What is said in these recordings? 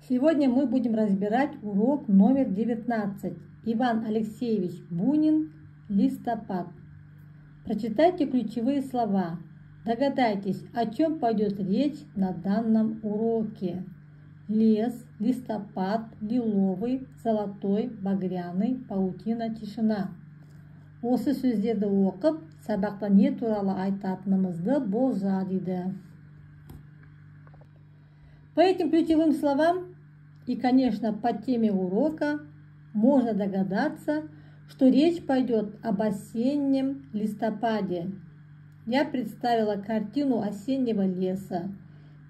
Сегодня мы будем разбирать урок номер 19. Иван Алексеевич Бунин «Листопад». Прочитайте ключевые слова. Догадайтесь, о чем пойдет речь на данном уроке. Лес, листопад, лиловый, золотой, багряный, паутина, тишина. Осы сөздерді оқып, сабақта не туралы айтатынымызды болжа дейді. По этим ключевым словам и, конечно, по теме урока можно догадаться, что речь пойдет об осеннем листопаде. Я представила картину осеннего леса.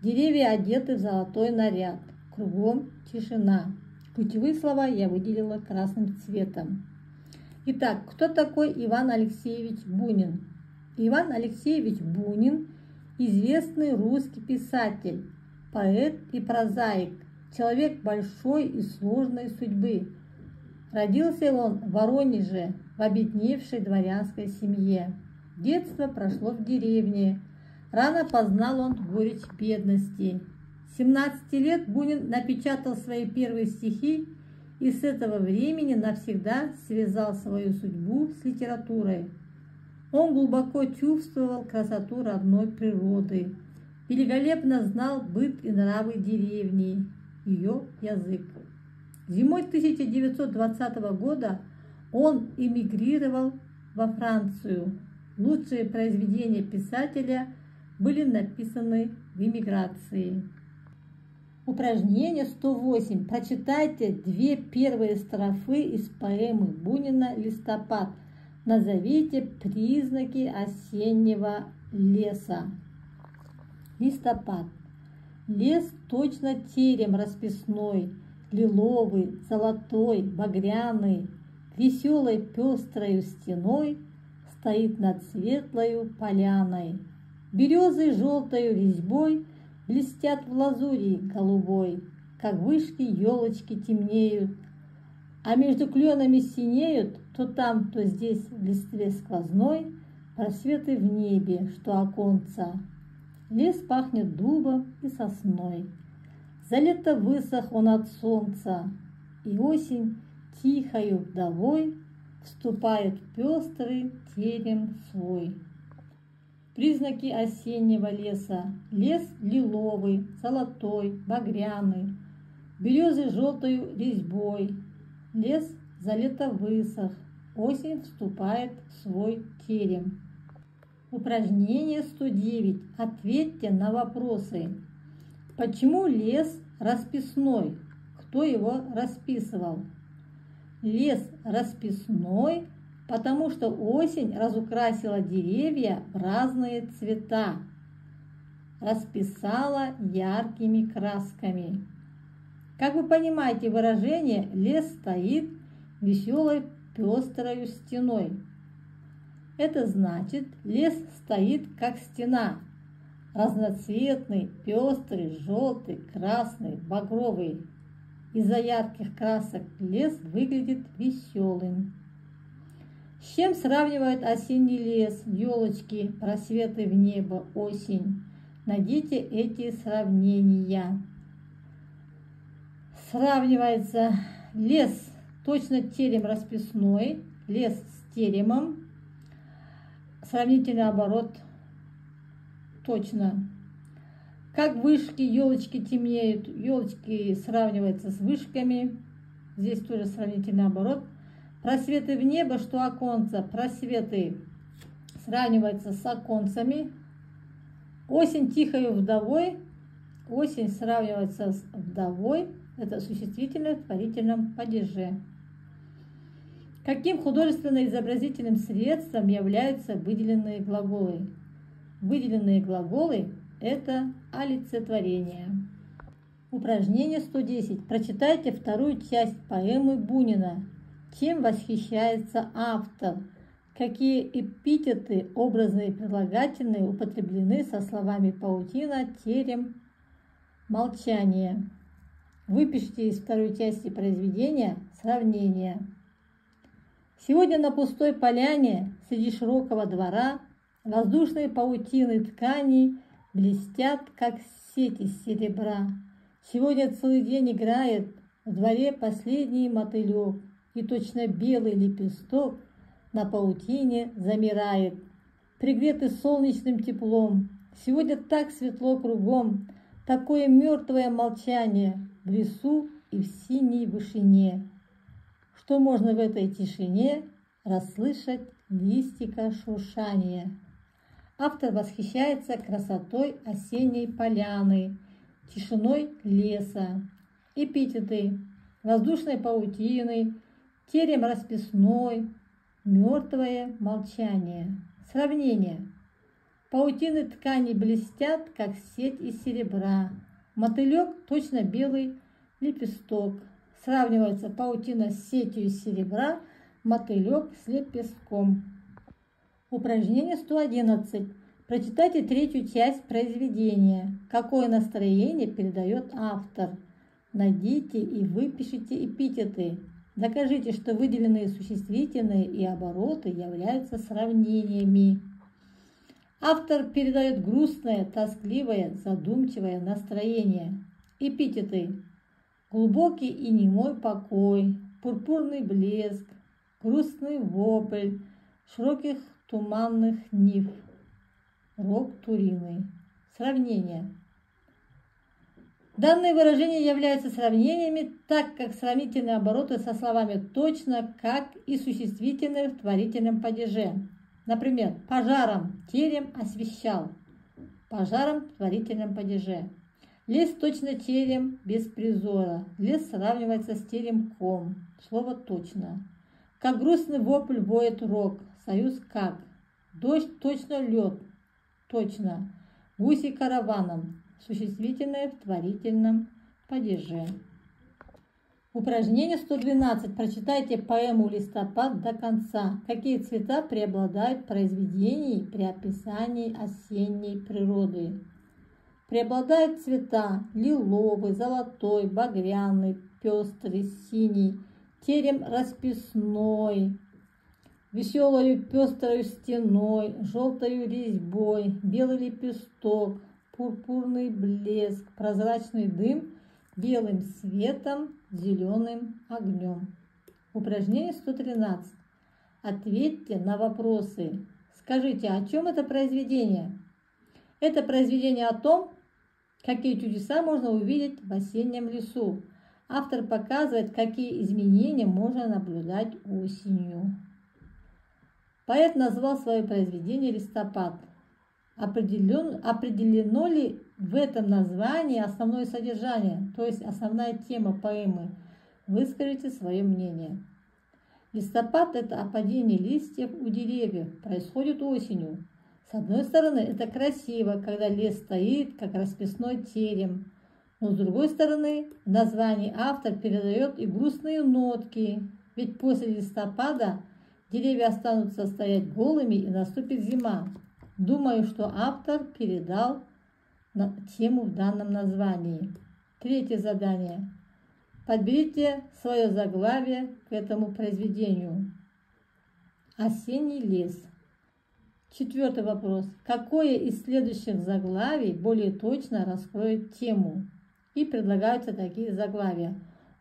Деревья одеты в золотой наряд. Кругом тишина. Ключевые слова я выделила красным цветом. Итак, кто такой Иван Алексеевич Бунин? Иван Алексеевич Бунин – известный русский писатель, поэт и прозаик, человек большой и сложной судьбы. Родился он в Воронеже, в обедневшей дворянской семье. Детство прошло в деревне. Рано познал он горечь бедности. С 17 лет Бунин напечатал свои первые стихи и с этого времени навсегда связал свою судьбу с литературой. Он глубоко чувствовал красоту родной природы, великолепно знал быт и нравы деревни, ее язык. Зимой 1920 года он эмигрировал во Францию. Лучшие произведения писателя были написаны в эмиграции. Упражнение 108. Прочитайте две первые строфы из поэмы Бунина «Листопад». Назовите признаки осеннего леса. Листопад. Лес точно терем расписной, лиловый, золотой, багряный, веселой пестрою стеной стоит над светлою поляной. Березы желтою резьбой блестят в лазури голубой, как вышки елочки темнеют, а между кленами синеют то там, то здесь в листве сквозной просветы в небе, что оконца. Лес пахнет дубом и сосной. За лето высох он от солнца, и осень тихою вдовой вступает в пестрый терем свой. Признаки осеннего леса. Лес лиловый, золотой, багряный, березы желтою резьбой. Лес за лето высох, осень вступает в свой терем. Упражнение 109. Ответьте на вопросы. Почему лес расписной? Кто его расписывал? Лес расписной, потому что осень разукрасила деревья в разные цвета, расписала яркими красками. Как вы понимаете выражение «лес стоит веселой пестрою стеной»? Это значит, лес стоит как стена, разноцветный, пестрый, желтый, красный, багровый. Из-за ярких красок лес выглядит веселым. С чем сравнивают осенний лес, елочки, просветы в небо, осень? Найдите эти сравнения. Сравнивается лес точно терем расписной, лес с теремом. Сравнительный оборот точно. Как вышки, елочки темнеют, елочки сравниваются с вышками. Здесь тоже сравнительный оборот. Просветы в небо, что оконца, просветы сравниваются с оконцами. Осень тихою вдовой, осень сравнивается с вдовой. Это существительное в творительном падеже. Каким художественно-изобразительным средством являются выделенные глаголы? Выделенные глаголы – это олицетворение. Упражнение 110. Прочитайте вторую часть поэмы Бунина. Чем восхищается автор? Какие эпитеты, образные и прилагательные употреблены со словами паутина, терем, молчание? Выпишите из второй части произведения сравнение. Сегодня на пустой поляне среди широкого двора воздушные паутины тканей блестят, как сеть из серебра. Сегодня целый день играет в дворе последний мотылек, и точно белый лепесток на паутине замирает, пригретый солнечным теплом. Сегодня так светло кругом, такое мертвое молчание в лесу и в синей вышине, что можно в этой тишине расслышать листика шуршания. Автор восхищается красотой осенней поляны, тишиной леса. Эпитеты: воздушной паутиной, терем расписной, мертвое молчание. Сравнение. Паутины ткани блестят, как сеть из серебра. Мотылек точно белый лепесток. Сравнивается паутина с сетью из серебра, мотылек с лепестком. Упражнение 111. Прочитайте третью часть произведения. Какое настроение передает автор? Найдите и выпишите эпитеты. Докажите, что выделенные существительные и обороты являются сравнениями. Автор передает грустное, тоскливое, задумчивое настроение. Эпитеты: глубокий и немой покой, пурпурный блеск, грустный вопль широких туманных нив, рог туриный. Сравнение. Данные выражения являются сравнениями, так как сравнительные обороты со словами точно, как и существительные в творительном падеже. Например, пожаром терем освещал. Пожаром в творительном падеже. Лес точно терем без призора. Лес сравнивается с теремком. Слово точно. Как грустный вопль воет рог. Союз как. Дождь точно лед. Точно. Гуси караваном. Существительное в творительном падеже. Упражнение 112. Прочитайте поэму «Листопад» до конца. Какие цвета преобладают в произведении при описании осенней природы? Преобладают цвета: лиловый, золотой, багряный, пестрый, синий, терем расписной, веселою пестрою стеной, желтою резьбой, белый лепесток, пурпурный блеск, прозрачный дым, белым светом, зеленым огнем. Упражнение 113. Ответьте на вопросы. Скажите, о чем это произведение? Это произведение о том, какие чудеса можно увидеть в осеннем лесу. Автор показывает, какие изменения можно наблюдать осенью. Поэт назвал свое произведение «Листопад». Определено ли в этом названии основное содержание, то есть основная тема поэмы? Выскажите свое мнение. Листопад – это опадение листьев у деревьев, происходит осенью. С одной стороны, это красиво, когда лес стоит, как расписной терем. Но с другой стороны, в названии автор передает и грустные нотки, ведь после листопада деревья останутся стоять голыми и наступит зима. Думаю, что автор передал тему в данном названии. Третье задание. Подберите свое заглавие к этому произведению. Осенний лес. Четвертый вопрос. Какое из следующих заглавий более точно раскроет тему? И предлагаются такие заглавия: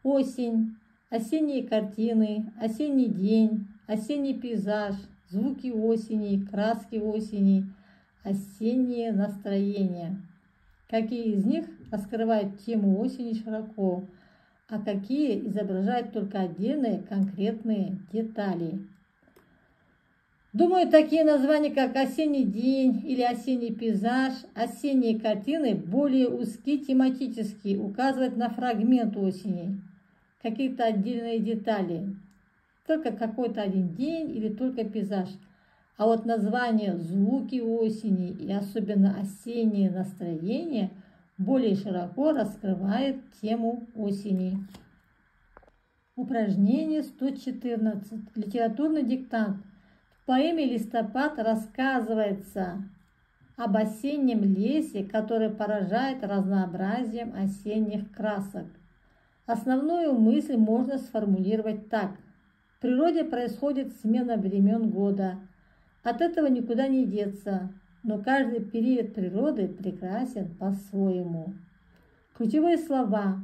осень, осенние картины, осенний день, осенний пейзаж, звуки осени, краски осени, осеннее настроение. Какие из них раскрывают тему осени широко, а какие изображают только отдельные конкретные детали? Думаю, такие названия, как осенний день или осенний пейзаж, осенние картины более узки тематически, указывают на фрагмент осени, какие-то отдельные детали, только какой-то один день или только пейзаж. А вот название «Звуки осени» и особенно «Осеннее настроение» более широко раскрывает тему осени. Упражнение 114. Литературный диктант. В поэме «Листопад» рассказывается об осеннем лесе, который поражает разнообразием осенних красок. Основную мысль можно сформулировать так. В природе происходит смена времен года. От этого никуда не деться, но каждый период природы прекрасен по-своему. Ключевые слова: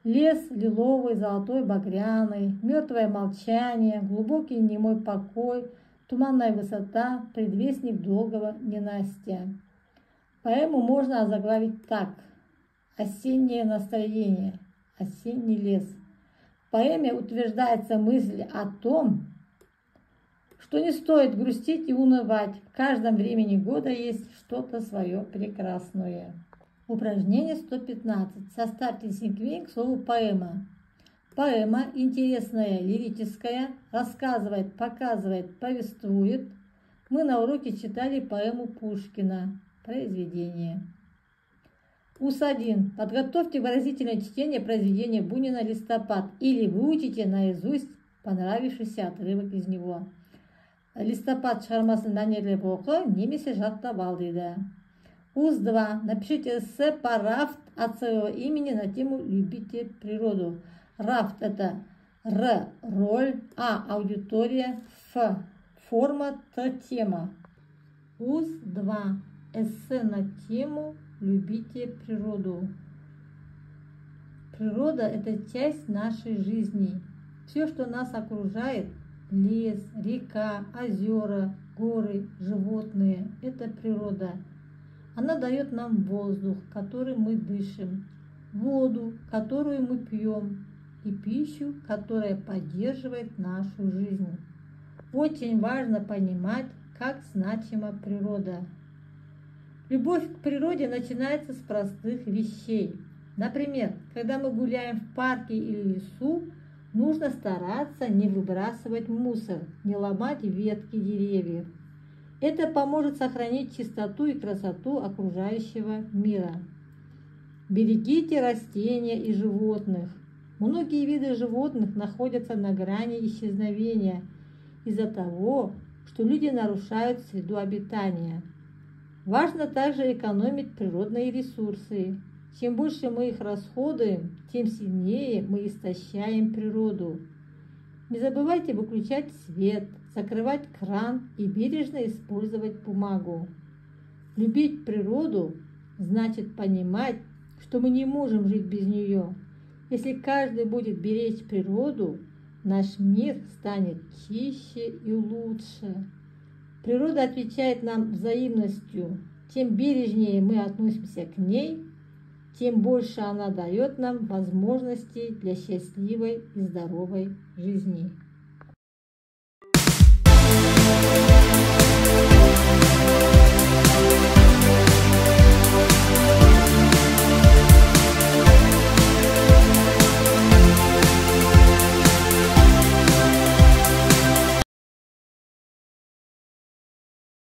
лес лиловый, золотой, багряный, мертвое молчание, глубокий немой покой, туманная высота, предвестник долгого ненастья. Поэму можно озаглавить так: осеннее настроение, осенний лес. В поэме утверждается мысль о том, что не стоит грустить и унывать. В каждом времени года есть что-то свое прекрасное. Упражнение 115. Составьте синквейн к слову поэма. Поэма интересная, лирическая, рассказывает, показывает, повествует. Мы на уроке читали поэму Пушкина. Произведение. УС-1. Подготовьте выразительное чтение произведения Бунина «Листопад» или выучите наизусть понравившийся отрывок из него. «Листопад» шығармасын мәнерлеп оқы, немесе жаттап ал дейді. УС-2. Напишите эссе по Рафт от своего имени на тему «Любите природу». Рафт – это Р – роль, А – аудитория, Ф – форма, Т – тема. УС-2. Эссе на тему «Любите природу». Природа – это часть нашей жизни. Все, что нас окружает – лес, река, озера, горы, животные – это природа. Она дает нам воздух, которым мы дышим, воду, которую мы пьем, и пищу, которая поддерживает нашу жизнь. Очень важно понимать, как значима природа. Любовь к природе начинается с простых вещей. Например, когда мы гуляем в парке или лесу, нужно стараться не выбрасывать мусор, не ломать ветки деревьев. Это поможет сохранить чистоту и красоту окружающего мира. Берегите растения и животных. Многие виды животных находятся на грани исчезновения из-за того, что люди нарушают среду обитания. Важно также экономить природные ресурсы. Чем больше мы их расходуем, тем сильнее мы истощаем природу. Не забывайте выключать свет, закрывать кран и бережно использовать бумагу. Любить природу значит понимать, что мы не можем жить без нее. Если каждый будет беречь природу, наш мир станет чище и лучше. Природа отвечает нам взаимностью. Чем бережнее мы относимся к ней, тем больше она дает нам возможностей для счастливой и здоровой жизни.